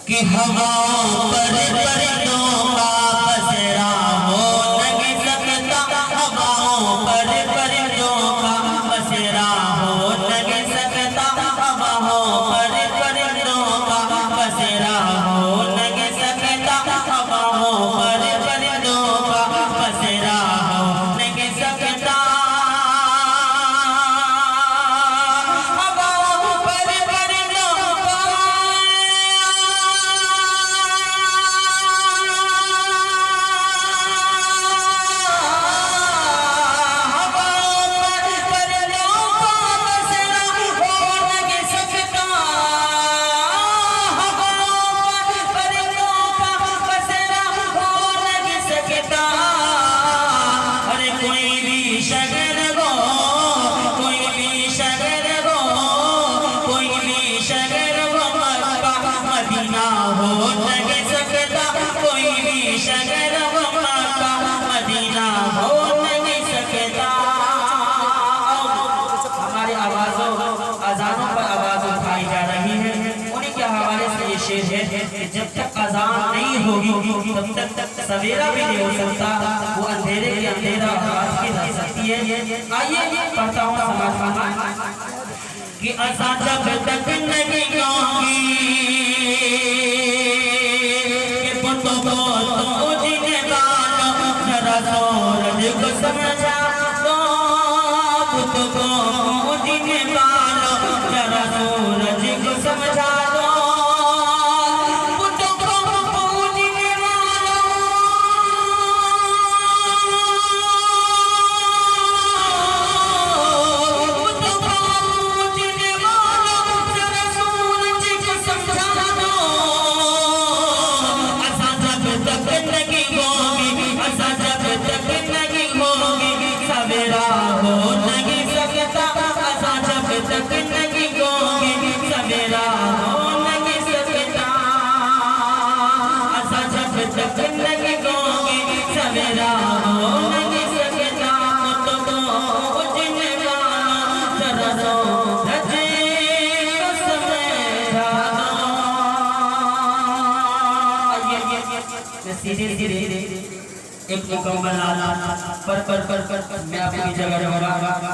कि हवाओं पर परिंदों का बसेरा हो नहीं सकता, हवाओं पर परिंदों का बसेरा हो नहीं सकता, हवाओं पर परिंदों का बसेरा हो नहीं सकता, हवाओं पर परिंदों का बसेरा हो नहीं सकता। अज़ानों पर आवाज़ उठाई जा रही है, उन्हीं के हवाले से ये शेर है कि जब तक अज़ान नहीं होगी तब तक सवेरा भी नहीं हो सकता, वो अंधेरे के अंधेरा रात की रह सकती है। आइए पढ़ता हूँ समाज कि अज़ान जब तक नहीं होगी कि पुतों को तो जिने बालो जरा सूरज को समझा दो, पुतों को जिने बालो जरा सूरज को समझा दो, पुतों को जिने बालो पुतों को जिने बालो जरा सूरज को समझा दो। अज़ान जब तक नहीं होगी, अज़ान जब तक नहीं होगी सवेरा हो नहीं सकता, अज़ान जब तक नहीं होगी सवेरा हो नहीं सकता, अज़ान जब तक नहीं होगी सवेरा हो नहीं सकता, तो उजने वाला जरा सूरज को सवेरा दो। सीधे एक मुकम्मल पर मैं आपकी जगह रहूंगा।